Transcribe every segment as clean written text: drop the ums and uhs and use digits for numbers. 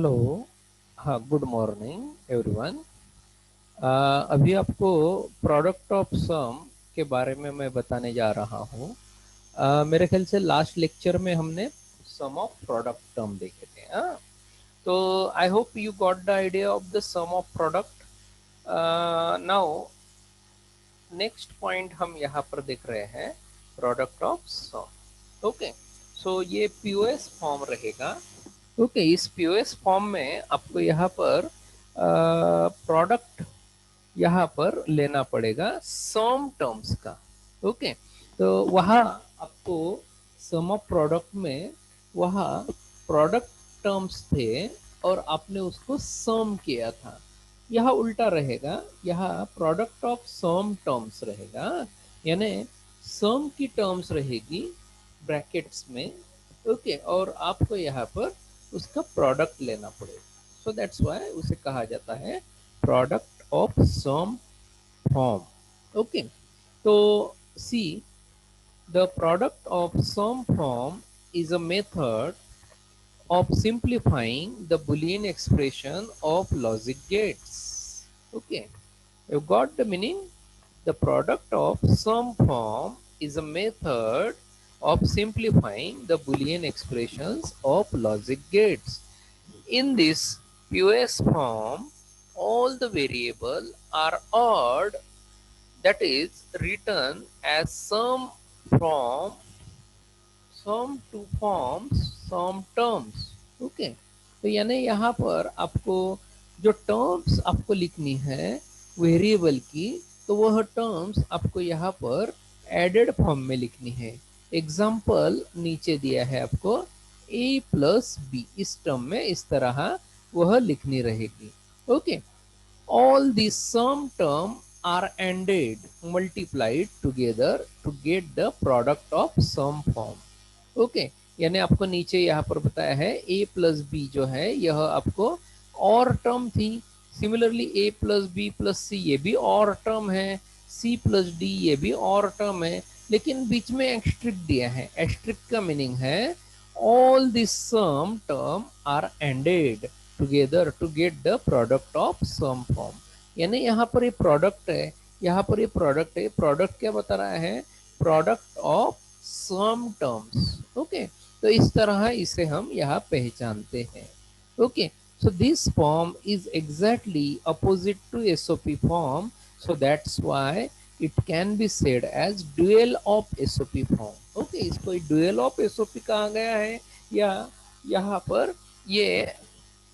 Hello. हाँ, good morning everyone. अभी आपको प्रोडक्ट ऑफ सम के बारे में मैं बताने जा रहा हूँ। मेरे ख्याल से लास्ट लेक्चर में हमने सम ऑफ प्रोडक्ट टर्म देखे थे। तो I hope you got the idea of the sum of product. Now next point हम यहाँ पर देख रहे हैं, product of sum. Okay, so ये पीओएस फॉर्म रहेगा। ओके, इस पीओएस फॉर्म में आपको यहाँ पर प्रोडक्ट यहाँ पर लेना पड़ेगा सम टर्म्स का। ओके, तो वहाँ आपको सम ऑफ प्रोडक्ट में वहाँ प्रोडक्ट टर्म्स थे और आपने उसको सम किया था। यहाँ उल्टा रहेगा, यहाँ प्रोडक्ट ऑफ सम टर्म्स रहेगा, यानी सम की टर्म्स रहेगी ब्रैकेट्स में। ओके, और आपको यहाँ पर उसका प्रोडक्ट लेना पड़ेगा। सो दैट्स व्हाई उसे कहा जाता है product of sum form. Okay, तो see, the product of sum form is a method of simplifying the Boolean expression of logic gates. Okay, you got the meaning? The product of sum form is a method of simplifying the Boolean expressions of logic gates. In this POS form, all the variables are odd, that is written as sum to forms sum terms. Okay, तो यानी यहाँ पर आपको जो terms आपको लिखनी है variable की, तो वह टर्म्स आपको यहाँ पर एडेड फॉर्म में लिखनी है। एग्जाम्पल नीचे दिया है आपको, a प्लस बी, इस टर्म में इस तरह वह लिखनी रहेगी। Okay, all the sum term are ended multiplied together to get the product of sum form. Okay, यानी आपको नीचे यहाँ पर बताया है a प्लस बी जो है यह आपको और टर्म थी। Similarly a plus B plus C ये भी और टर्म है, c प्लस डी ये भी और टर्म है, लेकिन बीच में एस्ट्रिक दिया है। एस्ट्रिक का मीनिंग है all this sum term are ended together to get the product of sum form. यानी यहाँ पर ये प्रोडक्ट है, यहाँ पर ये प्रोडक्ट है। प्रोडक्ट क्या बता रहा है? Product of sum terms. Okay, तो इस तरह इसे हम यहाँ पहचानते हैं। Okay, so this form is exactly opposite to SOP form, so that's why it can be said as dual of SOP form. Okay, इसको dual of SOP कहा गया है, या यहाँ पर ये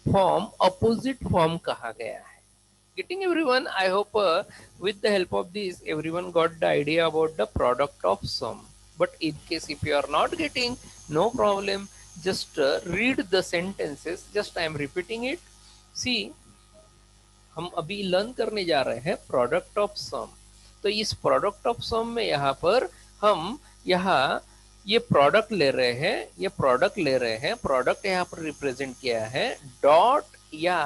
फॉर्म अपोजिट फॉर्म कहा गया है। Getting everyone? I hope with the help of this everyone got the idea about the product of sum. But in case if you are not getting, no problem, just read the sentences. Just I am repeating it. See, हम अभी learn करने जा रहे हैं product of सम। तो इस product of सम में यहाँ पर हम यहाँ ये प्रोडक्ट ले रहे हैं, ये प्रोडक्ट ले रहे हैं। प्रोडक्ट यहाँ पर रिप्रेजेंट किया है डॉट या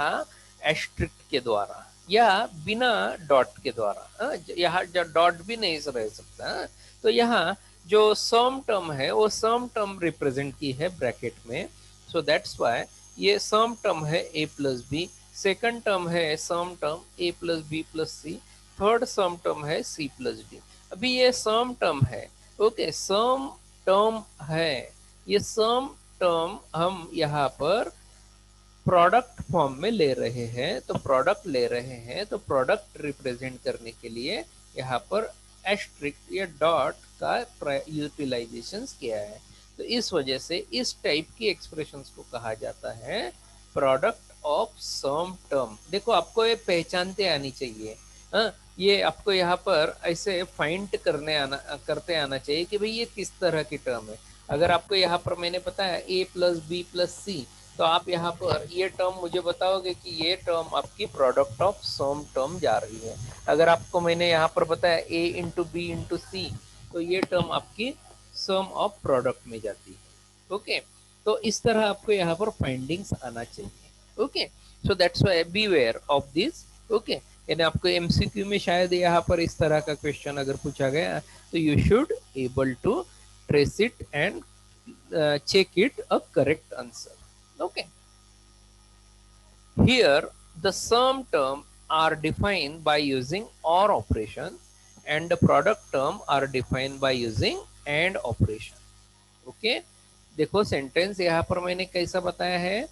एस्ट्रिक के द्वारा या बिना डॉट के द्वारा। यहाँ डॉट भी नहीं रह सकता। तो यहाँ जो सम टर्म है वो सम टर्म रिप्रेजेंट की है ब्रैकेट में। सो दैट्स व्हाई ये सम टर्म है a plus B, second term है sum term a plus B plus C, third sum term है c प्लस डी। अभी ये सम टर्म है। ओके, सम टर्म है, ये सम टर्म हम यहाँ पर प्रोडक्ट फॉर्म में ले रहे हैं। तो प्रोडक्ट ले रहे हैं, तो प्रोडक्ट रिप्रेजेंट करने के लिए यहाँ पर एस्ट्रिक्ट या डॉट का यूटिलाइजेशन किया है। तो इस वजह से इस टाइप की एक्सप्रेशंस को कहा जाता है प्रोडक्ट ऑफ सम टर्म। देखो, आपको ये पहचानते आनी चाहिए। ये आपको यहाँ पर ऐसे फाइंड करते आना चाहिए कि भाई ये किस तरह की टर्म है। अगर आपको यहाँ पर मैंने बताया a plus B plus C, तो आप यहाँ पर ये टर्म मुझे बताओगे कि ये टर्म आपकी प्रोडक्ट ऑफ सम टर्म जा रही है। अगर आपको मैंने यहाँ पर बताया a इंटू बी इंटू सी, तो ये टर्म आपकी सम ऑफ प्रोडक्ट में जाती है। ओके, तो इस तरह आपको यहाँ पर फाइंडिंग्स आना चाहिए। Okay, so that's why beware of this. Okay, यानी आपको एमसीक्यू में शायद यहाँ पर इस तरह का क्वेश्चन अगर पूछा गया, तो you should able to trace it and check it a correct answer. Okay, here the sum term are defined by using or operation and the product term are defined by using and operation. Okay देखो sentence यहाँ पर मैंने कैसा बताया है,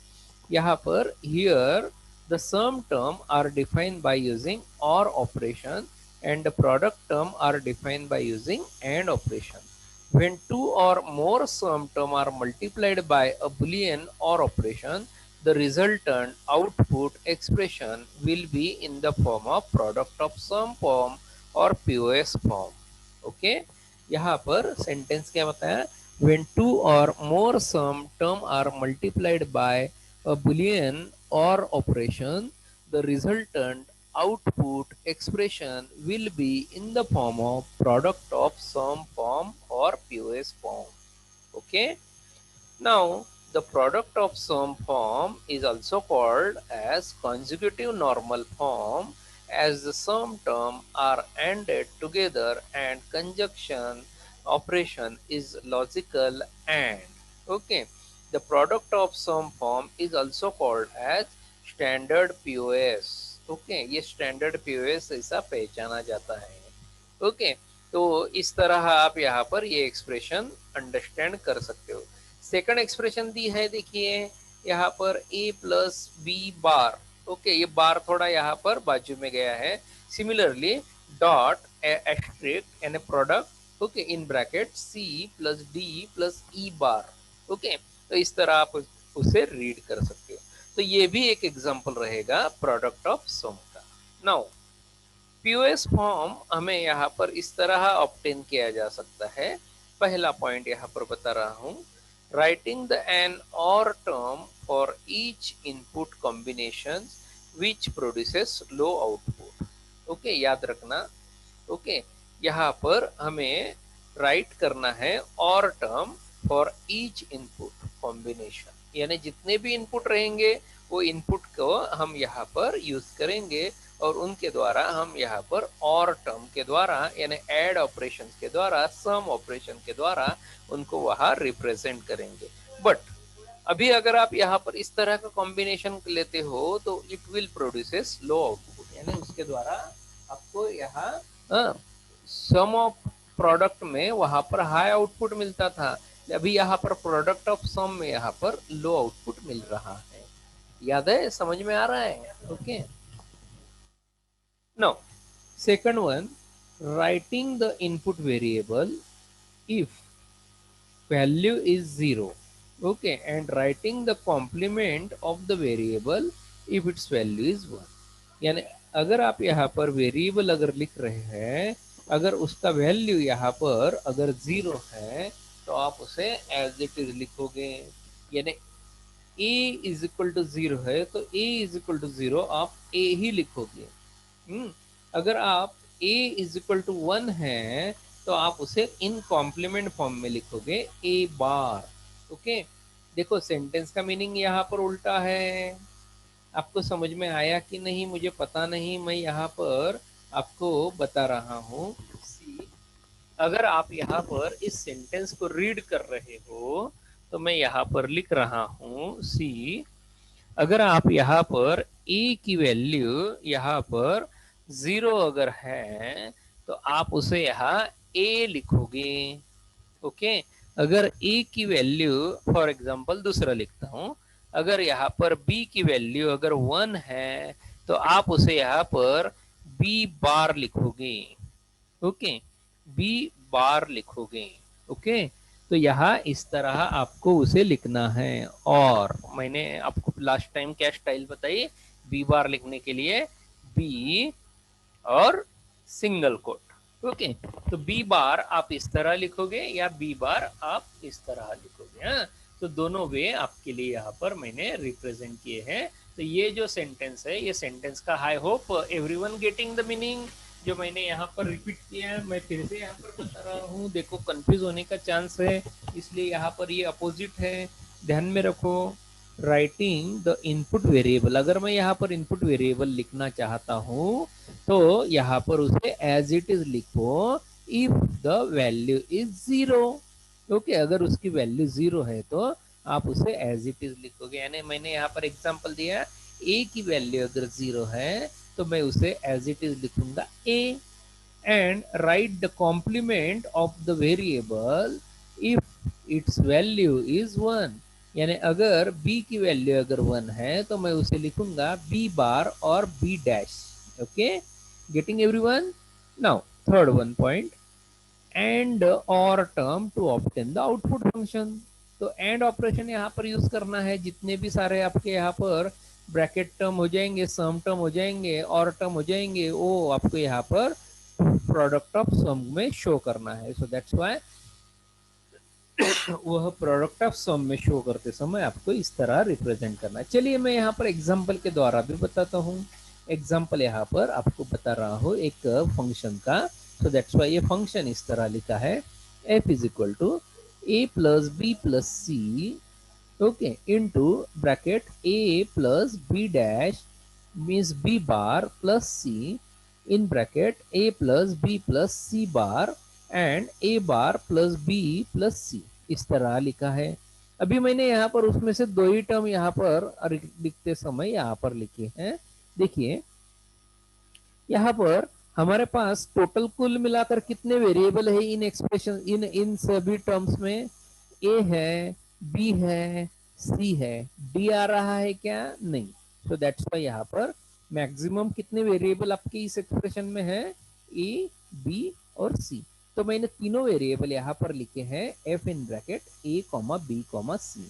यहाँ पर here the sum term are defined by using और operation and the product term are defined by using and operation. When two or more sum term are multiplied by a boolean or operation, the resultant output expression will be in the form of product of sum form or POS form. Okay यहाँ पर sentence क्या बताया, when two or more sum term are multiplied by a boolean or operation, the resultant output expression will be in the form of product of sum form or POS form. Okay, now the product of sum form is also called as consecutive normal form, as the sum term are ANDed together and conjunction operation is logical AND. Okay, the product of sum form is also called as standard POS. Okay, ये standard POS ऐसा पहचाना जाता है. Okay तो इस तरह आप यहाँ पर ये एक्सप्रेशन अंडरस्टैंड कर सकते हो. सेकंड एक्सप्रेशन दी है, देखिए यहाँ पर a plus B bar. Okay ये बार थोड़ा यहाँ पर बाजू में गया है. Similarly dot asterisk and product okay in bracket c plus d plus E bar. Okay तो इस तरह आप उसे रीड कर सकते हो. तो ये भी एक एग्जांपल रहेगा प्रोडक्ट ऑफ सम का. नाउ पीओएस फॉर्म हमें यहाँ पर इस तरह ऑब्टेन किया जा सकता है. पहला पॉइंट यहाँ पर बता रहा हूँ, राइटिंग द एन और term for each input combination which produces low output. Okay याद रखना. ओके यहाँ पर हमें राइट करना है और term for each input combination, यानी जितने भी इनपुट रहेंगे वो इनपुट को हम यहाँ पर यूज करेंगे और उनके द्वारा हम यहाँ पर और टर्म के द्वारा यानी ऐड ऑपरेशन के द्वारा सम ऑपरेशन के द्वारा उनको वहां रिप्रेजेंट करेंगे. बट अभी अगर आप यहाँ पर इस तरह का कॉम्बिनेशन लेते हो तो it will produces low output, यानी उसके द्वारा आपको यहाँ सम ऑफ प्रोडक्ट में वहां पर हाई आउटपुट मिलता था. अभी यहाँ पर प्रोडक्ट ऑफ सम में यहाँ पर लो आउटपुट मिल रहा है. याद है, समझ में आ रहा है. Okay now second one, writing the input variable if value is 0. Okay, and writing the complement of the variable if its value is 1. यानी अगर आप यहाँ पर वेरिएबल अगर लिख रहे हैं, अगर उसका वैल्यू यहाँ पर अगर 0 है तो आप उसे एज इट इज लिखोगे. यानी a इज इक्वल टू 0 है तो a इज इक्वल टू 0 आप a ही लिखोगे. अगर आप a इज इक्वल टू 1 है तो आप उसे इन कॉम्प्लीमेंट फॉर्म में लिखोगे a बार. ओके देखो सेंटेंस का मीनिंग यहाँ पर उल्टा है. आपको समझ में आया कि नहीं मुझे पता नहीं, मैं यहाँ पर आपको बता रहा हूँ. अगर आप यहाँ पर इस सेंटेंस को रीड कर रहे हो तो मैं यहाँ पर लिख रहा हूँ सी, अगर आप यहाँ पर a की वैल्यू यहाँ पर 0 अगर है तो आप उसे यहाँ a लिखोगे. ओके अगर a की वैल्यू फॉर एग्जांपल दूसरा लिखता हूँ, अगर यहाँ पर b की वैल्यू अगर 1 है तो आप उसे यहाँ पर b बार लिखोगे. ओके b बार लिखोगे. ओके तो यहाँ इस तरह आपको उसे लिखना है. और मैंने आपको लास्ट टाइम क्या स्टाइल बताई बी बार लिखने के लिए, बी और सिंगल कोट. ओके तो बी बार आप इस तरह लिखोगे या बी बार आप इस तरह लिखोगे. हाँ तो दोनों वे आपके लिए यहाँ पर मैंने रिप्रेजेंट किए हैं. तो ये जो सेंटेंस है ये सेंटेंस का आई hope everyone getting the meaning. जो मैंने यहाँ पर रिपीट किया है मैं फिर से यहाँ पर बता रहा हूँ. देखो कंफ्यूज होने का चांस है इसलिए यहाँ पर ये अपोजिट है, ध्यान में रखो. राइटिंग द इनपुट वेरिएबल, अगर मैं यहाँ पर इनपुट वेरिएबल लिखना चाहता हूँ तो यहाँ पर उसे एज इट इज लिखो if the value is 0. Okay अगर उसकी वैल्यू 0 है तो आप उसे एज इट इज लिखोगे. यानी मैंने यहाँ पर एग्जांपल दिया ए की वैल्यू अगर 0 है तो मैं उसे एज इट इज लिखूंगा A, and write the complement of the variable if its value is 1। यानी अगर b की वैल्यू अगर 1 है तो मैं उसे लिखूंगा b बार और b dash. Okay, getting everyone? Now third one point, and और term to obtain the output function. तो एंड ऑपरेशन यहाँ पर यूज करना है। जितने भी सारे आपके यहाँ पर ब्रैकेट टर्म हो जाएंगे, सम टर्म हो जाएंगे, और टर्म हो जाएंगे, वो आपको यहाँ पर प्रोडक्ट ऑफ सम में शो करना है। सो दैट्स व्हाई वह प्रोडक्ट ऑफ सम में शो करते समय आपको इस तरह रिप्रेजेंट करना है। चलिए मैं यहाँ पर एग्जांपल के द्वारा भी बताता हूँ। एग्जांपल यहाँ पर आपको बता रहा हूँ एक फंक्शन का। सो दैट्स व्हाई ये फंक्शन इस तरह लिखा है, f is equal to a plus B plus C, okay, into bracket a plus B dash means b bar plus c in bracket a plus B plus C bar and a bar plus B plus C, इस तरह लिखा है। अभी मैंने यहाँ पर उसमें से दो ही टर्म यहाँ पर लिखते समय यहाँ पर लिखे हैं। देखिए यहाँ पर हमारे पास टोटल कुल मिलाकर कितने वेरिएबल है इन एक्सप्रेशन, इन इन सभी टर्म्स में? ए है, बी है, सी है, डी आ रहा है क्या? नहीं। सो दैट्स व्हाई यहाँ पर मैक्सिमम कितने वेरिएबल आपके इस एक्सप्रेशन में है? ए, बी और सी। तो मैंने तीनों वेरिएबल यहाँ पर लिखे हैं F in bracket A comma B comma C,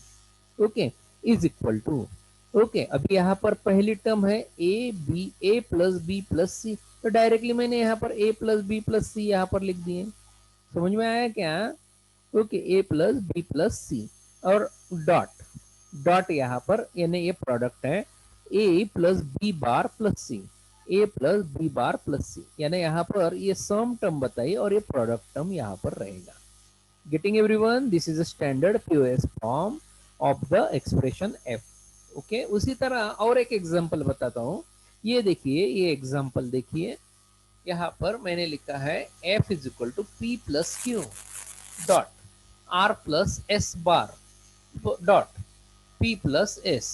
okay, is equal to, okay. अभी यहाँ पर पहली टर्म है A B, A plus B plus C, तो डायरेक्टली मैंने यहाँ पर A plus B plus C यहाँ पर लिख दिए। समझ में आया क्या? Okay, A plus B plus C और डॉट, डॉट यहाँ पर यानी ये प्रोडक्ट है A plus B bar plus C, A plus B bar plus सी, यानी यहाँ पर ये सम टर्म बताइए और ये प्रोडक्ट टर्म यहाँ पर रहेगा। Getting everyone? This is a standard POS form of the expression F. Okay, उसी तरह और एक एग्जांपल बताता हूँ। ये देखिए, ये एग्जांपल देखिए, यहाँ पर मैंने लिखा है F is equal to P plus Q dot R plus S bar dot P plus S.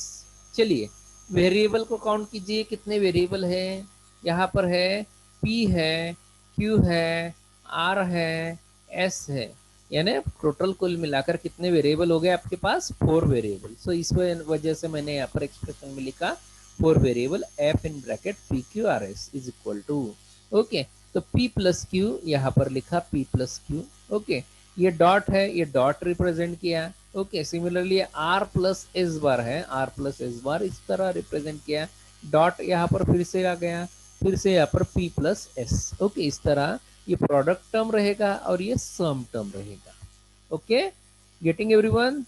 चलिए वेरिएबल को काउंट कीजिए, कितने वेरिएबल है? यहाँ पर है पी है, क्यू है, आर है, एस है, यानी टोटल कुल मिलाकर कितने वेरिएबल हो गए आपके पास? 4 वेरिएबल। सो इस वजह से मैंने यहाँ पर एक्सप्रेशन में लिखा 4 variable F in bracket P Q R S is equal to, okay. तो p प्लस क्यू यहाँ पर लिखा p प्लस क्यू, ओके। ये डॉट है, ये डॉट रिप्रेजेंट किया, okay. Similarly r plus S bar है, r प्लस एस बार इस तरह रिप्रेजेंट किया, डॉट यहाँ पर फिर से आ गया, फिर से यहाँ पर p प्लस एस, ओके। इस तरह ये प्रोडक्ट टर्म रहेगा और ये सम टर्म रहेगा, okay. Getting everyone?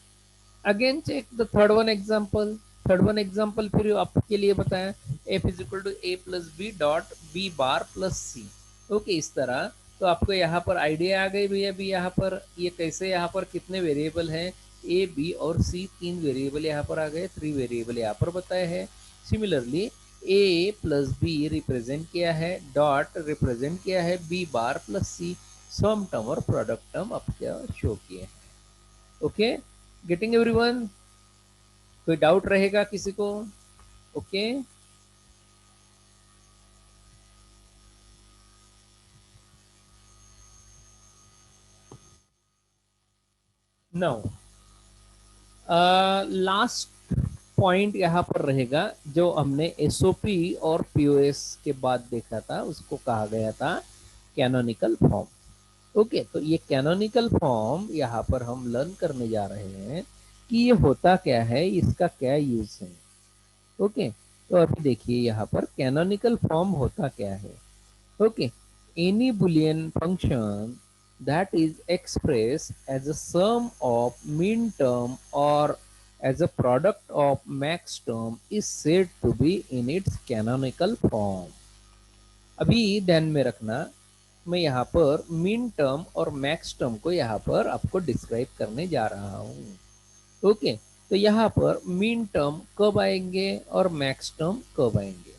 Again check the third one example. Third one example फिर आपके लिए बताएं, f is equal to A plus B dot B bar plus C, okay. इस तरह तो आपको यहाँ पर आइडिया आ गई भैया, अभी यहाँ पर ये कैसे, यहाँ पर कितने वेरिएबल हैं? ए बी और सी, 3 वेरिएबल यहाँ पर आ गए, 3 वेरिएबल यहाँ पर बताए हैं। सिमिलरली ए प्लस बी रिप्रेजेंट किया है, डॉट रिप्रेजेंट किया है बी बार प्लस सी, सम टर्म और प्रोडक्ट टर्म आपके शो किए हैं, ओके। Getting everyone? कोई डाउट रहेगा किसी को? ओके, नाउ लास्ट पॉइंट यहाँ पर रहेगा जो हमने एसओपी और पीओएस के बाद देखा था, उसको कहा गया था कैनोनिकल फॉर्म, ओके। तो ये कैनोनिकल फॉर्म यहाँ पर हम लर्न करने जा रहे हैं कि ये होता क्या है, इसका क्या यूज है, ओके। तो अभी देखिए यहाँ पर कैनोनिकल फॉर्म होता क्या है, okay. Any Boolean function that is expressed as a sum of min term or as a product of max term is said to be in its canonical form। अभी ध्यान में रखना, मैं यहाँ पर min term और max term को यहाँ पर आपको डिस्क्राइब करने जा रहा हूँ, ओके। तो यहाँ पर min term कब आएंगे और max term कब आएंगे,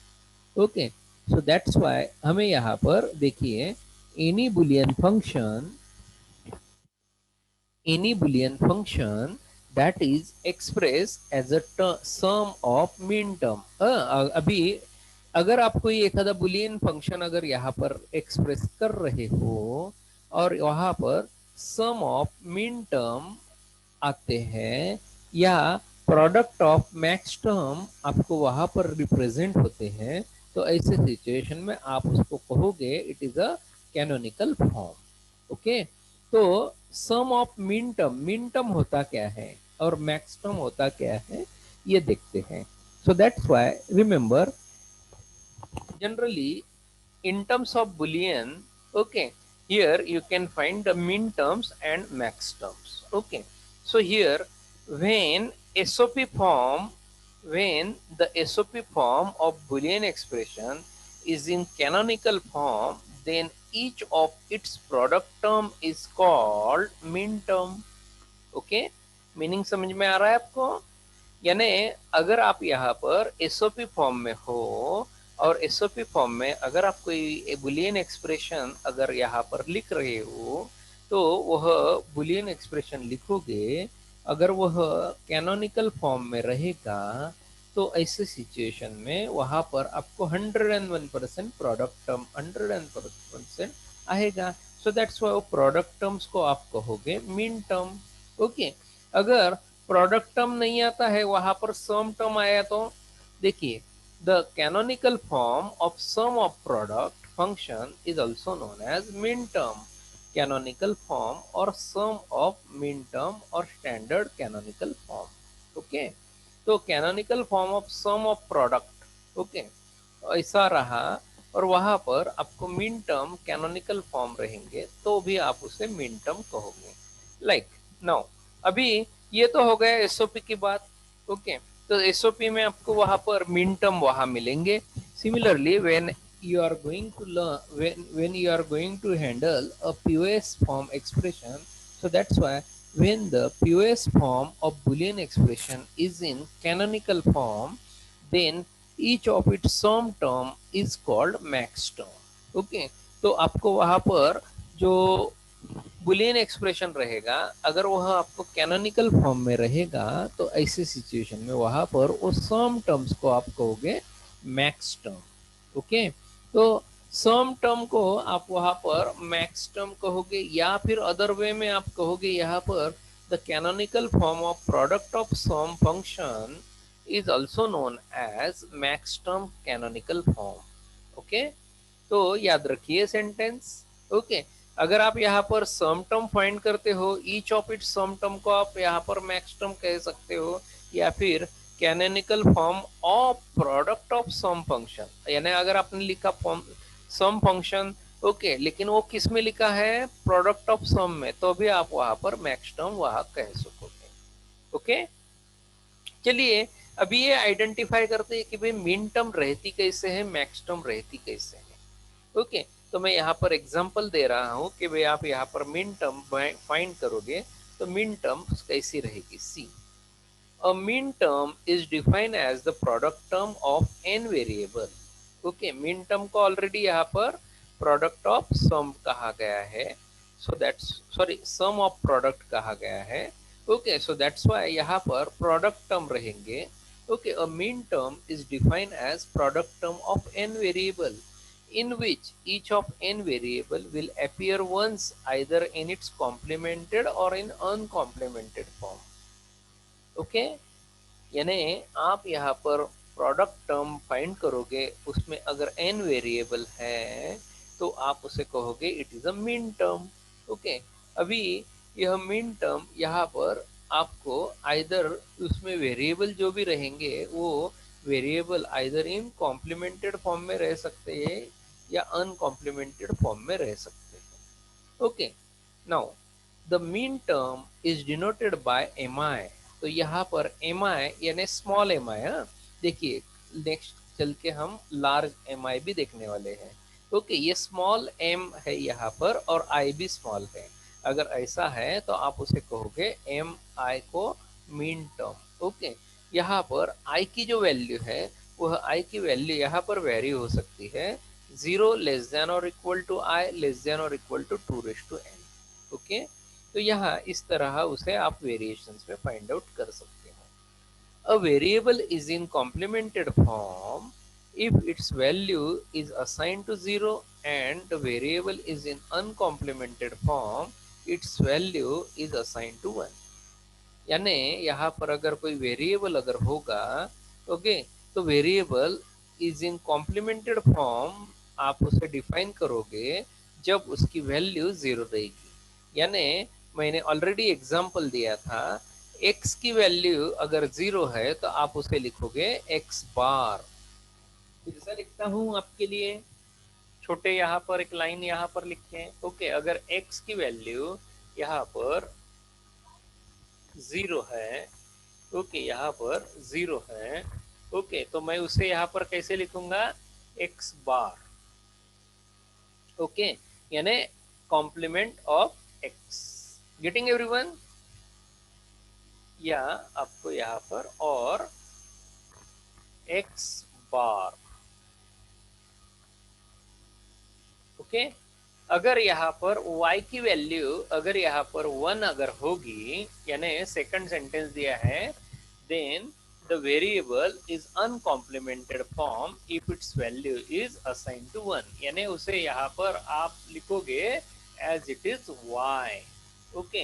ओके। सो दैट्स वाई हमें यहाँ पर देखिए any Boolean function that is expressed as a sum of min term. अभी अगर आप कोई एखादा बुलियन फंक्शन अगर यहाँ पर एक्सप्रेस कर रहे हो और वहां पर सम ऑफ मिन टर्म आते हैं या प्रोडक्ट ऑफ मैक्स टर्म आपको वहां पर रिप्रेजेंट होते हैं, तो ऐसे सिचुएशन में आप उसको कहोगे it is a canonical form. Okay, तो सम ऑफ मिन टर्म होता क्या है और मैक्स टर्म होता क्या है ये देखते हैं। सो that's why remember, generally in terms of boolean, okay, here you can find the min terms and max terms. Okay, so here when sop form, when the sop form of boolean expression is in canonical form, then each of its product term is called min term. Okay, meaning समझ में आ रहा है आपको? यानी अगर आप यहाँ पर एसओपी फॉर्म में हो और एसओपी फॉर्म में अगर आप कोई बुलियन एक्सप्रेशन अगर यहाँ पर लिख रहे हो, तो वह बुलियन एक्सप्रेशन लिखोगे, अगर वह कैनोनिकल फॉर्म में रहेगा तो ऐसे सिचुएशन में वहां पर आपको 101% प्रोडक्ट टर्म 101% आएगा। सो दैट्स व्हाई प्रोडक्ट टर्म्स को आप कहोगे मीन टर्म। ओके, अगर प्रोडक्ट टर्म नहीं आता है, वहां पर सम टर्म आया तो देखिए, the canonical form of sum of product function is also known as min term. Canonical form और सम ऑफ मिन टर्म और स्टैंडर्ड कैनोनिकल फॉर्म। ओके, तो canonical form of sum of product, okay, ऐसा रहा और वहां पर आपको मिन टर्म कैनोनिकल फॉर्म रहेंगे तो भी आप उसे मिन टर्म कहोगे। लाइक नाउ, अभी ये तो हो गया एसओपी की बात। ओके, तो एसओपी में आपको वहां पर मिन टर्म वहां मिलेंगे। Similarly when you are going to learn, when you are going to handle a POS form expression, so that's why when the POS form of boolean expression is in canonical form, then each of its sum term is called max term. Okay, तो आपको वहां पर जो Boolean expression रहेगा, अगर वह आपको canonical form में रहेगा तो ऐसे सिचुएशन में वहां पर वो सम टर्म्स को आप कहोगे मैक्स टर्म। ओके, तो सम टर्म को आप वहां पर मैक्स टर्म कहोगे या फिर अदर वे में आप कहोगे यहाँ पर the canonical form of product of sum function is also known as max term canonical form. Okay, तो याद रखिए सेंटेंस। ओके, अगर आप यहाँ पर सम टर्म फाइंड करते हो, each of it sum term को आप यहाँ पर मैक्स टर्म कह सकते हो, या फिर canonical form of product of sum function, यानी अगर आपने लिखा फॉर्म सम फंक्शन, ओके, लेकिन वो किस में लिखा है, प्रोडक्ट ऑफ सम में, तो भी आप वहां पर मैक्स टर्म वहां कह सकोगे। ओके, चलिए अभी ये आइडेंटिफाई करते हैं कि भाई मिन टर्म रहती कैसे है, मैक्स टर्म रहती कैसे है। ओके, तो मैं यहाँ पर एग्जांपल दे रहा हूँ कि भाई आप यहाँ पर मिन टर्म फाइंड करोगे तो मिन टर्म कैसी रहेगी। See, uh min term is defined as the product term of N variable. Okay, min term को ऑलरेडी यहाँ पर प्रोडक्ट ऑफ सम कहा गया है, so that's sorry sum of product कहा गया है। ओके, सो दैट्स व्हाई यहाँ पर प्रोडक्ट टर्म रहेंगे। Okay, uh min term is defined as product term of N variable in which each of n variable will appear once either in its complemented or in uncomplemented form. Okay, यानी आप यहाँ पर product term find करोगे, उसमें अगर n variable है तो आप उसे कहोगे it is a min term. Okay, अभी यह मिन टर्म यहाँ पर आपको आइदर उसमें वेरिएबल जो भी रहेंगे वो variable either in complimented form में रह सकते हैं या अनकॉम्प्लीमेंटेड फॉर्म में रह सकते हैं। Okay, now the mean term is denoted by M I. तो यहाँ पर एम आई यानी स्मॉल एम आई, देखिए नेक्स्ट चल के हम लार्ज एम आई भी देखने वाले हैं। ओके, ये स्मॉल एम है यहाँ पर और आई भी स्मॉल है, अगर ऐसा है तो आप उसे कहोगे एम आई को मीन टर्म। ओके, यहाँ पर आई की जो वैल्यू है वह आई की वैल्यू यहाँ पर वेरी हो सकती है, 0 लेस देन और equal to I less than और equal to 2 raise to n। Okay, तो यहाँ इस तरह उसे आप वेरिएशंस में फाइंड आउट कर सकते हो. A variable is in complemented form if its value is assigned to 0 and the variable is in uncomplemented form its value is assigned to 1. यानी यहाँ पर अगर कोई वेरिएबल अगर होगा, ओके, तो variable is in complimented form आप उसे डिफाइन करोगे जब उसकी वैल्यू 0 रहेगी. यानी मैंने ऑलरेडी एग्जांपल दिया था, x की वैल्यू अगर 0 है तो आप उसे लिखोगे x बार. फिर से लिखता हूं आपके लिए, छोटे यहाँ पर एक लाइन यहाँ पर लिखे. ओके, अगर x की वैल्यू यहाँ पर 0 है, ओके, यहाँ पर 0 है, ओके, तो मैं उसे यहाँ पर कैसे लिखूंगा, x बार. ओके, यानी complement of x. Getting everyone? या आपको यहाँ पर और x बार. ओके, अगर यहाँ पर y की वैल्यू अगर यहाँ पर 1 अगर होगी, यानी सेकंड सेंटेंस दिया है, then the variable is uncomplimented form if its value is assigned to 1. यानी उसे यहाँ पर आप लिखोगे as it is y. Okay,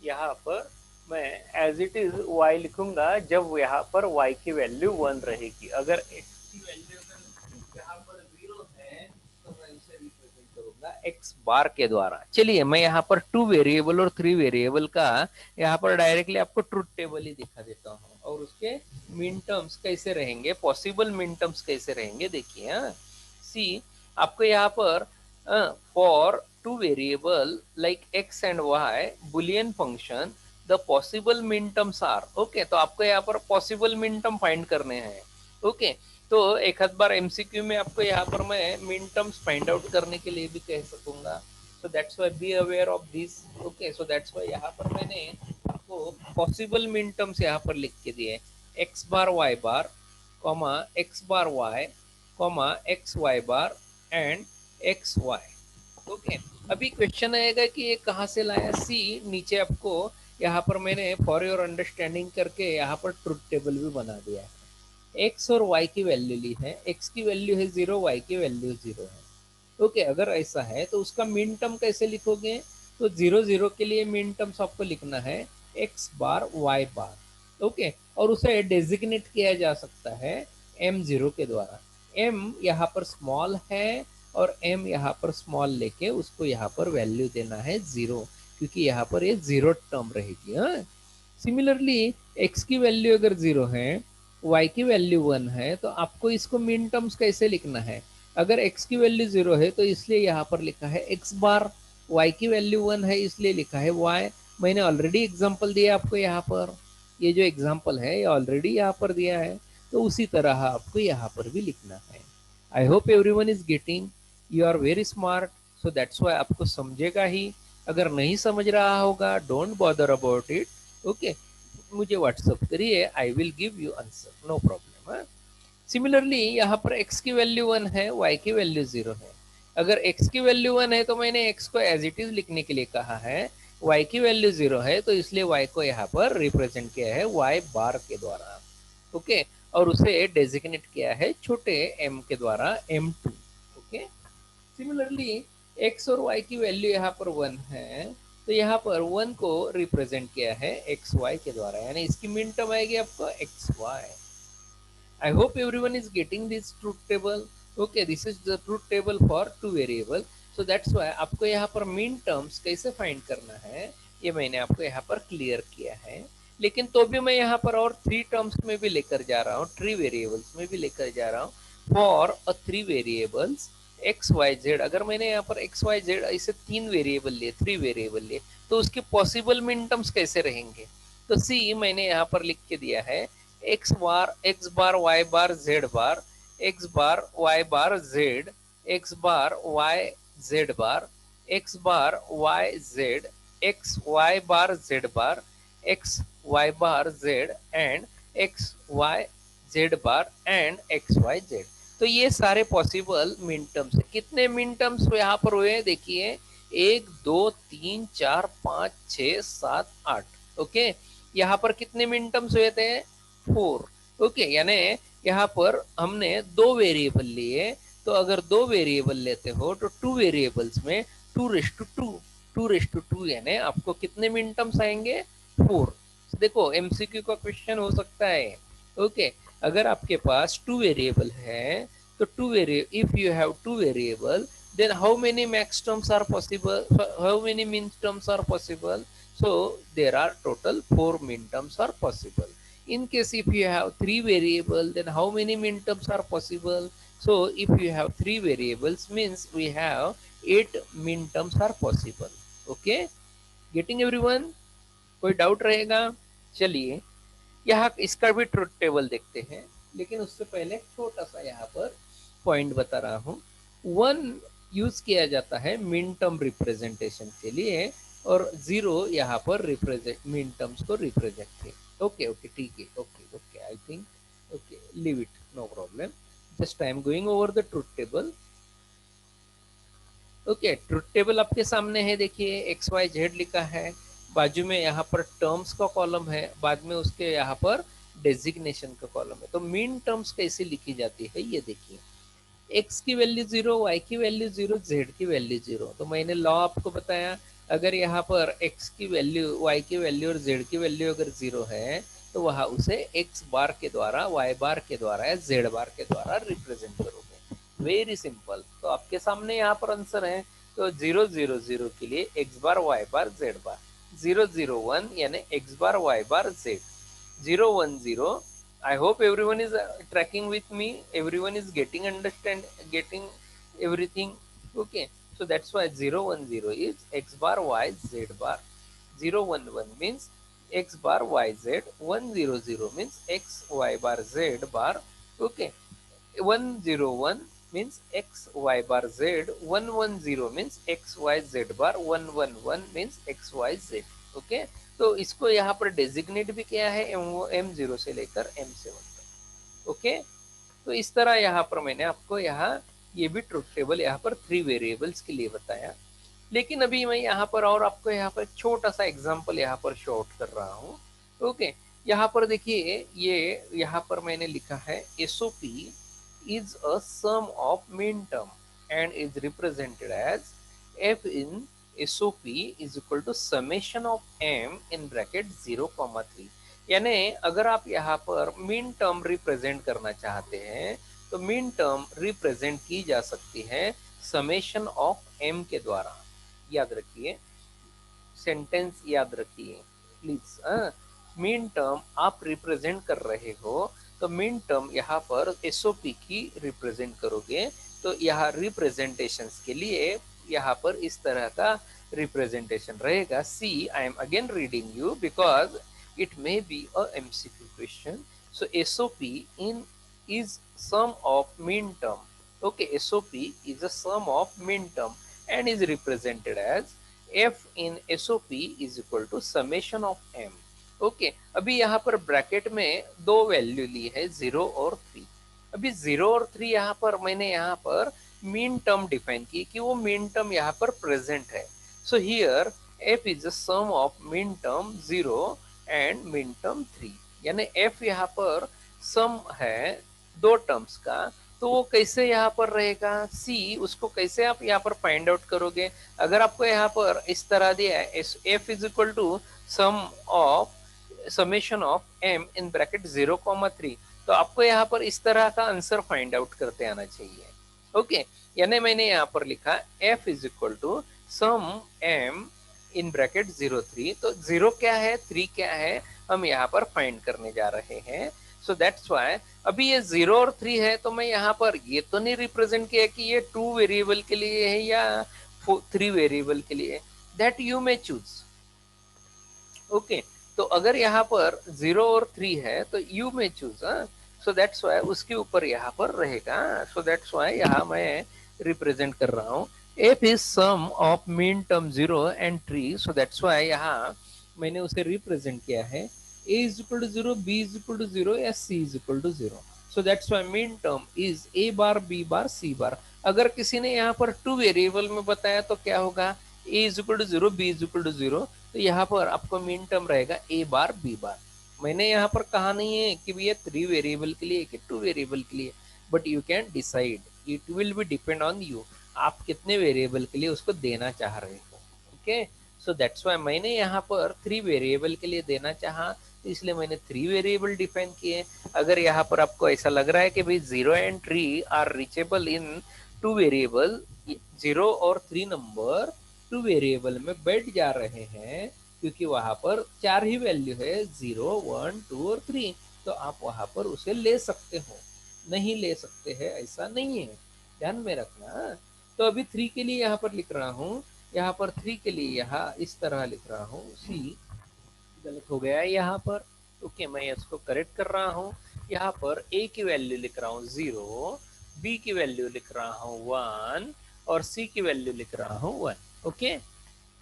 यहाँ पर मैं as it is y लिखूंगा जब यहाँ पर y की वैल्यू 1 रहेगी. अगर x की वैल्यू यहाँ पर 0 है तो मैं उसे रिप्रेजेंट करूंगा x बार के द्वारा. चलिए मैं यहाँ पर 2 वेरिएबल और 3 वेरिएबल का यहाँ पर डायरेक्टली आपको ट्रुथ टेबल ही दिखा देता हूँ और उसके मिन टर्म्स कैसे रहेंगे, पॉसिबल मिन टर्म्स कैसे रहेंगे. देखिए, सी आपको यहाँ पर for 2 variable like x and y Boolean function the possible मिन टर्म्स आर. ओके, तो आपको यहाँ पर पॉसिबल मिन टर्म फाइंड करने हैं. ओके, तो एक आध बार एमसीक्यू में आपको यहाँ पर मैं मिन टर्म्स फाइंड आउट करने के लिए भी कह सकूंगा. सो that's why be aware of this. Okay, so that's why यहाँ पर मैंने आपको पॉसिबल मिन टर्म्स यहाँ पर लिख के दिए, X bar Y bar, comma X bar Y, comma X Y bar and X Y. Okay, अभी क्वेश्चन आएगा कि ये कहाँ से लाया. सी नीचे आपको यहाँ पर मैंने फॉर योर अंडरस्टैंडिंग करके यहाँ पर ट्रुथ टेबल भी बना दिया है. x और y की वैल्यू ली है, x की वैल्यू है 0, y की वैल्यू 0 है. ओके, अगर ऐसा है तो उसका मिन टर्म कैसे लिखोगे, तो 0 0 के लिए मिन टर्म्स आपको लिखना है x बार y बार. ओके, और उसे डेजिग्नेट किया जा सकता है m0 के द्वारा. m यहाँ पर स्मॉल है और m यहाँ पर स्मॉल लेके उसको यहाँ पर वैल्यू देना है 0, क्योंकि यहाँ पर ये 0 टर्म रहेगी. सिमिलरली x की वैल्यू अगर 0 है, y की वैल्यू 1 है, तो आपको इसको मिन टर्म्स कैसे लिखना है. अगर x की वैल्यू 0 है तो इसलिए यहाँ पर लिखा है x बार, y की वैल्यू 1 है इसलिए लिखा है y. मैंने ऑलरेडी एग्जांपल दिया आपको यहाँ पर, ये जो एग्जांपल है ये ऑलरेडी यहाँ पर दिया है, तो उसी तरह आपको यहाँ पर भी लिखना है. I hope everyone is getting. You are very smart, so that's why आपको समझेगा ही. अगर नहीं समझ रहा होगा, don't bother about it. Okay, मुझे व्हाट्सअप करिए, I will give you answer, no problem. Similarly यहाँ पर x की वैल्यू 1 है, y की वैल्यू 0 है. अगर x की वैल्यू 1 है तो मैंने x को एज इट इज लिखने के लिए कहा है, y की वैल्यू 0 है तो इसलिए y को यहाँ पर रिप्रेजेंट किया है y बार के द्वारा. ओके, और उसे डेजिग्नेट किया है छोटे m के द्वारा m2. ओके, सिमिलरली x और y की वैल्यू यहाँ पर 1 है, तो यहाँ पर 1 को रिप्रेजेंट किया है एक्स वाई के द्वारा, यानी इसकी मिन टर्म आएगी आपको X Y. I hope everyone is getting this truth table. Okay, this is the truth table for 2 variable. So that's why आपको यहाँ पर मिन टर्म्स कैसे फाइंड करना है ये मैंने आपको यहाँ पर क्लियर किया है. लेकिन तो भी मैं यहाँ पर और 3 टर्म्स में भी लेकर जा रहा हूँ, 3 वेरिएबल्स में भी लेकर जा रहा हूँ. For 3 variables X Y Z, अगर मैंने यहाँ पर एक्स वाई जेड ऐसे 3 वेरिएबल लिए, 3 वेरिएबल लिए, तो उसके पॉसिबल मिन टर्म्स कैसे रहेंगे. तो सी मैंने यहाँ पर लिख के दिया है X bar Y bar Z bar, X bar Y bar Z, X bar Y Z bar, X bar Y Z, X Y bar Z bar, X Y bar Z and X Y Z bar and X Y Z. तो ये सारे possible मिन terms है. कितने मिन terms यहाँ पर हुए देखिए, 1 2 3 4 5 6 7 8। ओके, यहाँ पर कितने मिन टर्म्स हुए थे? 4। ओके, यानी यहाँ पर हमने दो वेरिएबल लिए, तो अगर दो वेरिएबल लेते हो तो टू वेरिएबल्स में 2 रेस टू 2 यानी आपको कितने मिन टर्म्स आएंगे? 4। देखो एमसीक्यू का क्वेश्चन हो सकता है। ओके, अगर आपके पास टू वेरिएबल है तो two variable, if you have two variable, then how many max terms are possible, how many min terms are possible? So there are total 4 min terms are possible. In case if you have three variable, then how many min terms are possible? So if you have three variables means we have 8 min terms are possible. Okay, getting everyone? कोई doubt रहेगा? चलिए यहाँ इसका भी truth table देखते हैं, लेकिन उससे पहले छोटा सा यहाँ पर पॉइंट बता रहा हूँ। 1 यूज किया जाता है मिन टर्म रिप्रेजेंटेशन के लिए, और 0 यहाँ पर रिप्रेजेंट मिन टर्म्स को रिप्रेजेंट किए। ओके ओके, ठीक है, okay okay, I think okay, leave it, no problem. Just I am going over the truth table. Okay, truth table आपके सामने है, देखिए एक्स वाई जेड लिखा है, बाजू में यहाँ पर टर्म्स का कॉलम है, बाद में उसके यहाँ पर डेजिग्नेशन का कॉलम है। तो मीन टर्म्स कैसे लिखी जाती है ये देखिए, एक्स की वैल्यू 0, वाई की वैल्यू 0, जेड की वैल्यू 0। तो मैंने लॉ आपको बताया, अगर यहाँ पर एक्स की वैल्यू, वाई की वैल्यू और जेड की वैल्यू अगर 0 है तो वहाँ उसे एक्स बार के द्वारा, वाई बार के द्वारा या जेड बार के द्वारा रिप्रेजेंट करोगे। Very simple. तो आपके सामने यहाँ पर आंसर है, तो 0 0 0 के लिए x bar Y bar Z बार, 0 0 1 यानी x bar Y bar Z, 0 1 0। I hope everyone is tracking with me. Everyone is getting everything. Okay, so that's why 0 1 0 is x bar y z bar. 0 1 1 means x bar y z. 1 0 0 means x y bar z bar. Okay, 1 0 1 means x y bar z. 1 1 0 means x y z bar. 1 1 1 means x y z. Okay, तो इसको यहाँ पर designate भी किया है M0 से लेकर M7 तक। ओके, तो इस तरह यहाँ पर मैंने आपको यहाँ ये भी ट्रुथ टेबल यहाँ पर 3 वेरिएबल्स के लिए बताया। लेकिन अभी मैं यहाँ पर और आपको यहाँ पर छोटा सा एग्जांपल यहाँ पर शो आउट कर रहा हूँ। ओके, यहाँ पर देखिए, ये यहाँ पर मैंने लिखा है SOP is a sum of min term and is represented as F in SOP is equal to summation of M in bracket 0,3। यानी अगर आप यहाँ पर मिन टर्म रिप्रेजेंट करना चाहते हैं तो मिन टर्म रिप्रेजेंट की जा सकती है समेशन ऑफ M के द्वारा। याद रखिए, सेंटेंस याद रखिए प्लीज। मिन टर्म आप रिप्रेजेंट कर रहे हो तो मिन टर्म यहाँ पर SOP की रिप्रेजेंट करोगे, तो यहाँ रिप्रेजेंटेशन के लिए यहाँ पर इस तरह का रिप्रेजेंटेशन रहेगा। See, I am again reading you because it may be a MCQ question. So SOP in is sum of min term. Okay, SOP is a sum of min term and is represented as F in SOP is equal to summation of M. Okay, अभी यहाँ पर bracket में दो value ली है 0 और 3। अभी 0 और 3 यहाँ पर मैंने यहाँ पर मीन टर्म डिफाइन की कि वो मीन टर्म यहाँ पर प्रेजेंट है। So here F is a sum of min term 0 and min term 3, यानी F यहाँ पर सम है दो टर्म्स का, तो वो कैसे यहाँ पर रहेगा? C, उसको कैसे आप यहाँ पर फाइंड आउट करोगे? अगर आपको यहाँ पर इस तरह दिया है F is equal to sum of summation of M in bracket 0,3, तो आपको यहाँ पर इस तरह का आंसर फाइंड आउट करते आना चाहिए। ओके, यानी मैंने यहाँ पर लिखा F is equal to sum M in bracket 0 3, तो 0 क्या है, 3 क्या है, हम यहाँ पर फाइंड करने जा रहे हैं। सो दैट्स व्हाई अभी ये 0 और 3 है, तो मैं यहाँ पर ये तो नहीं रिप्रेजेंट किया कि ये 2 वेरिएबल के लिए है या 3 वेरिएबल के लिए, that you may choose. Okay, तो अगर यहाँ पर 0 और 3 है तो you may choose. So that's why उसके ऊपर यहाँ पर रहेगा। सो दैट्स व्हाई यहाँ मैं रिप्रेजेंट कर रहा हूँ F is sum of min term 0 and 3, so that's why यहाँ मैंने उसे रिप्रेजेंट किया है A is equal to 0, B is equal to 0 या C is equal to 0। so that's why min term is A bar, B bar, C bar। अगर किसी ने यहाँ पर 2 वेरिएबल में बताया तो क्या होगा, A is equal to 0, B is equal to 0, तो यहाँ पर आपको मीन टर्म रहेगा ए बार बी बार। मैंने यहाँ पर कहा नहीं है कि भैया 3 वेरिएबल के लिए कि 2 वेरिएबल के लिए, but you can decide, it will be depend on you, आप कितने वेरिएबल के लिए उसको देना चाह रहे हो। ओके, सो दैट्स वाई मैंने यहाँ पर 3 वेरिएबल के लिए देना चाहा, तो इसलिए मैंने 3 वेरिएबल डिफाइन किए। अगर यहाँ पर आपको ऐसा लग रहा है कि भाई 0 and 3 are reachable in 2 variable, 0 और 3 नंबर 2 वेरिएबल में बैठ जा रहे हैं, क्योंकि वहां पर 4 ही वैल्यू है, 0, 1, 2 और 3, तो आप वहां पर उसे ले सकते हो। नहीं ले सकते हैं ऐसा नहीं है, ध्यान में रखना। तो अभी 3 के लिए यहाँ पर लिख रहा हूँ, यहाँ पर 3 के लिए यहाँ इस तरह लिख रहा हूँ, सी गलत हो गया है यहाँ पर। ओके, मैं इसको करेक्ट कर रहा हूँ। यहाँ पर ए की वैल्यू लिख रहा हूँ 0, बी की वैल्यू लिख रहा हूँ 1 और सी की वैल्यू लिख रहा हूँ 1। Okay,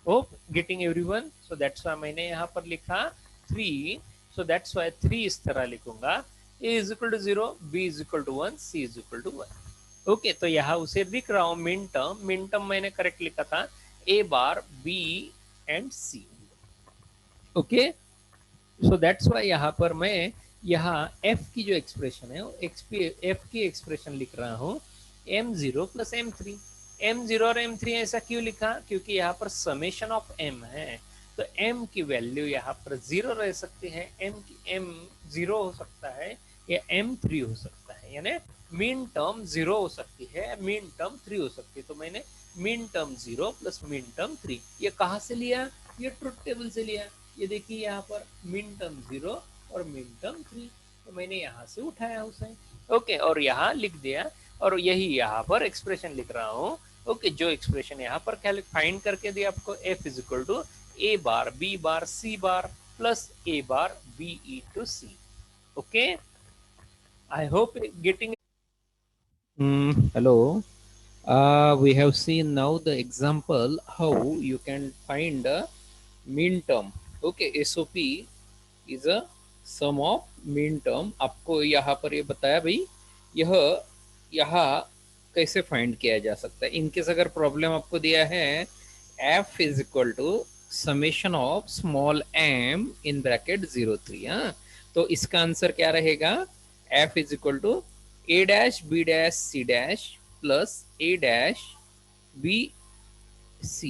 hope getting everyone. So that's Y मैंने यहाँ पर लिखा 3, सो दैट्स वाई 3 इस तरह लिखूंगा, A is equal to 0, B is equal to 1, C is equal to 1। Okay, तो यहाँ उसे लिख रहा हूँ मिन टर्म मैंने करेक्ट लिखा था, A bar B and C. Okay, so that's why यहाँ पर मैं यहाँ f की जो एक्सप्रेशन है f की एक्सप्रेशन लिख रहा हूँ m0 प्लस m3। m0 और m3 ऐसा क्यों लिखा, क्योंकि यहाँ पर समेशन ऑफ m है, तो m की वैल्यू यहाँ पर 0 रह सकती है, m 0 हो सकता है या m3 हो सकता है, यानी मीन टर्म 0 हो सकती है, मीन टर्म 3 हो सकती है। तो मैंने mean term 0 plus mean term 3, ये कहाँ से लिया, ये ट्रुथ टेबल से लिया। ये देखिए यहाँ पर मिन टर्म 0 और मिन टर्म 3, तो मैंने यहाँ से उठाया उसे। ओके, और यहाँ लिख दिया, और यही यहाँ पर एक्सप्रेशन लिख रहा हूँ। ओके, जो एक्सप्रेशन यहाँ पर फाइंड करके दिया आपको, f is equal to A bar B bar C bar plus A bar B into C. Okay, I hope getting. Hello. We have seen now the example how you can find a mean term. Okay, SOP is a sum of mean term. आपको यहाँ पर ये बताया भाई, यह यहाँ कैसे find किया जा सकता है। इनकेस अगर प्रॉब्लम आपको दिया है f is equal to summation of small m in bracket 0 3, हाँ, तो इसका आंसर क्या रहेगा, f is equal to a dash b dash c dash plus a dash b c।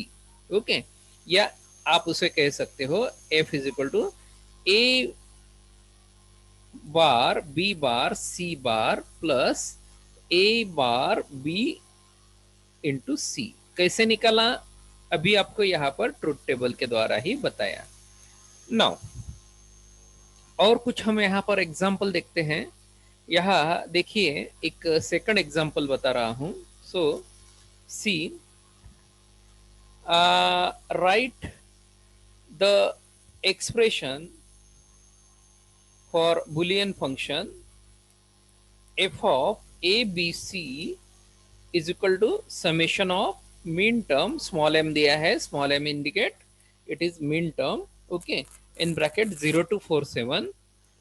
ओके, या आप उसे कह सकते हो f is equal to a bar b bar c bar plus a bar b into c। कैसे निकाला, अभी आपको यहाँ पर ट्रुथ टेबल के द्वारा ही बताया। नाउ और कुछ हम यहाँ पर एग्जाम्पल देखते हैं। यहाँ देखिए एक सेकंड एग्जाम्पल बता रहा हूं। So see, write the expression for Boolean function f of a b c is equal to summation of mean term, small m दिया है, small m indicate it is mean term, okay, in bracket 0 to 4 7,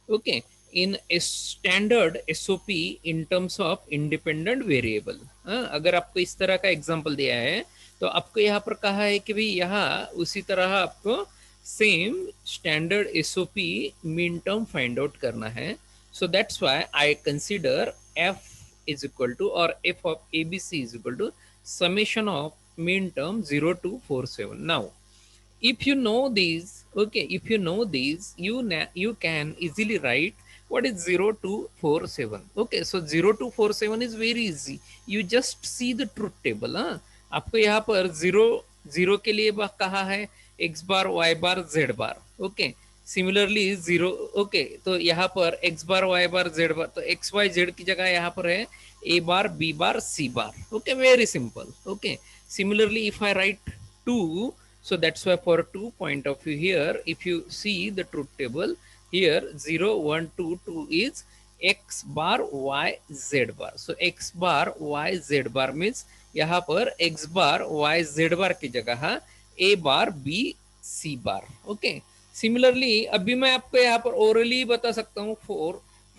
okay, in standard SOP in terms of independent variable. अगर आपको इस तरह का example दिया है तो आपको यहाँ पर कहा है कि भाई यहाँ उसी तरह आपको same standard SOP mean term find out करना है। So that's why I consider f is equal to, or f of ABC is equal to summation of mean term 0 to 4 7. Now if you know these, okay, if you know these, you can easily write what is 0 to 4 7. Okay, so 0 to 4 7 is very easy, you just see the truth table। आपको यहाँ पर 0 के लिए कहा है x बार y बार z बार, okay, similarly 0, okay, तो यहाँ पर x बार y बार z बार, तो x y z की जगह यहाँ पर है a bar b bar c bar, okay, very simple. Okay, similarly if I right 2, so that's why for 2 point of view here, if you see the truth table here, 0 1 2 2 is x bar y z bar, so x bar y z bar means यहाँ पर x बार y z बार की जगह a bar b c bar. Okay, similarly अभी मैं आपको यहाँ पर orally बता सकता हूँ,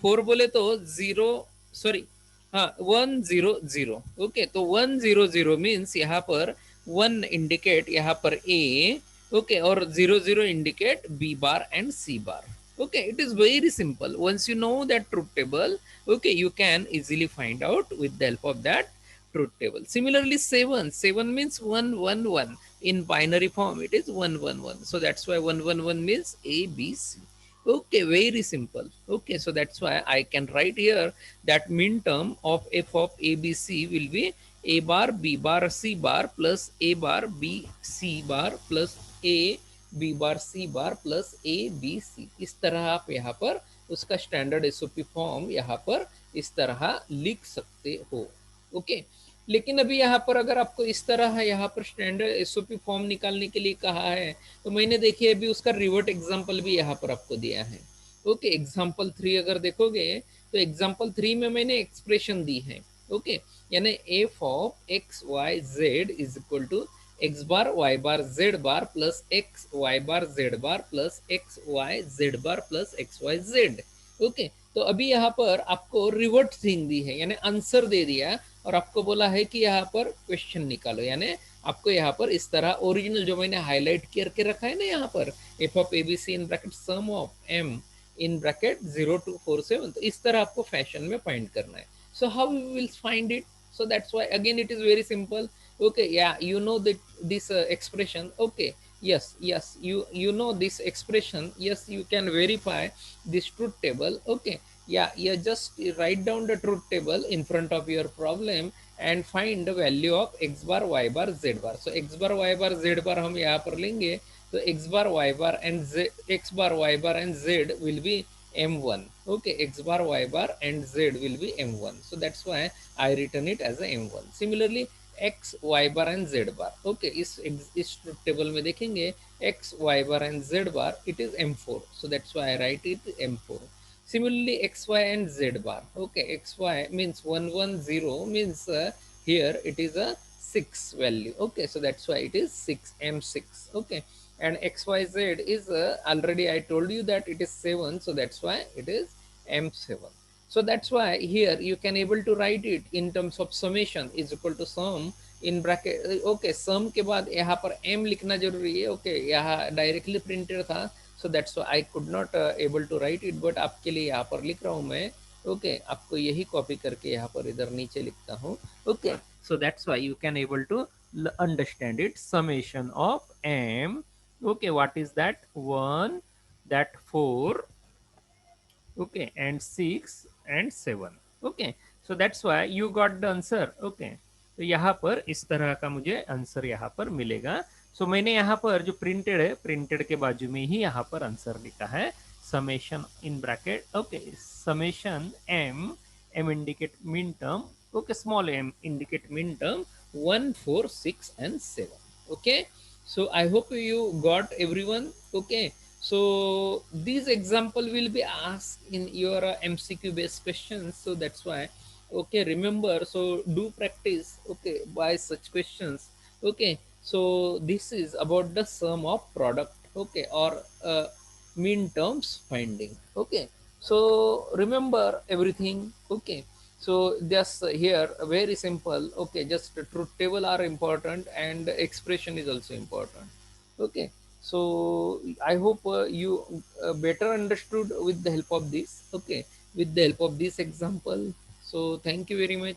4 बोले तो 0, सॉरी, हाँ, 1 0 0, ओके, तो 1 0 0 मीन्स यहाँ पर 1 इंडिकेट यहाँ पर ए, okay, or 0 0 indicate b bar and c bar. Okay, it is very simple. Once you know that truth table, okay, you can easily find out with the help of that truth table. Similarly, 7 means 1 1 1. In binary form it is 1 1 1, so that's why 1 1 1 means a b c. Okay, very simple. Okay, so that's why I can write here that min term of f of ABC will be a bar b bar c bar plus a bar b c bar plus a b bar c bar plus a b c. इस तरह आप यहाँ पर उसका standard SOP form यहाँ पर इस तरह लिख सकते हो. ओके, लेकिन अभी यहाँ पर अगर आपको इस तरह यहाँ पर स्टैंडर्ड एसओपी फॉर्म निकालने के लिए कहा है, तो मैंने देखिए अभी उसका रिवर्ट एग्जांपल भी यहाँ पर आपको दिया है. ओके, एग्जांपल 3 अगर देखोगे तो एग्जांपल 3 में मैंने एक्सप्रेशन दी है. ओके, यानी F of X Y Z is equal to X bar Y bar Z bar plus X Y bar Z bar plus X Y Z bar plus X Y Z. Okay, तो अभी यहाँ पर आपको revert thing दी है, यानी answer दे दिया और आपको बोला है कि यहाँ पर क्वेश्चन निकालो. यानी आपको यहाँ पर इस तरह ओरिजिनल जो मैंने हाईलाइट करके रखा है ना यहाँ पर F of A B C in bracket sum of M in bracket 0 to 4 7, तो इस तरह आपको फैशन में फाइंड करना है. So how we will find it? So that's why again it is very simple. Okay, yeah, you know that this expression. Okay, yes, you know this expression. Yes, you can verify this truth table. Okay, yeah, just write down the truth table in front of your problem and find the value of x bar y bar z bar. So x bar y bar z bar हम यहाँ पर लेंगे, तो x bar y bar and z, x bar y bar and z will be m1. Okay, x bar y bar and z will be m1, so that's why I written it as a m1. Similarly, x y bar and z bar, okay, इस table में देखेंगे x y bar and z bar it is m4, so that's why I write it m4. Similarly, x y and z bar, okay, x y means 1 1 0 means here it is a 6 value. Okay, so that's why it is 6 m6. Okay, and xyz is already I told you that it is 7, so that's why it is m7. So that's why here you can able to write it in terms of summation is equal to sum in bracket. Okay, sum के बाद यहाँ पर m लिखना जरूरी है. Okay, यहाँ directly printed था, so that's why I could not able to write it, but आपके लिए यहाँ पर लिख रहा हूँ मैं. Okay, आपको यही कॉपी करके यहाँ पर इधर नीचे लिखता हूँ. Okay, so that's why you can able to understand it. Summation of m. Okay, what is that? 1, that 4, okay, and 6 and 7. Okay, so that's why you got the answer. Okay, तो यहाँ पर इस तरह का मुझे आंसर यहाँ पर मिलेगा. सो मैंने यहाँ पर जो प्रिंटेड है, प्रिंटेड के बाजू में ही यहाँ पर आंसर लिखा है summation in bracket. Okay, summation M, M indicate min term, okay, small m indicate min term 1 4 6 and 7. Okay, so I hope you got everyone. Okay, so these example will be asked in your MCQ based questions, so that's why. Okay, remember, so do practice, okay, by such questions. Okay, so this is about the sum of product, okay, or mean terms finding. Okay, so remember everything. Okay, so just here very simple. Okay, just truth table are important and expression is also important. Okay, so I hope you better understood with the help of this. Okay, with the help of this example. So thank you very much.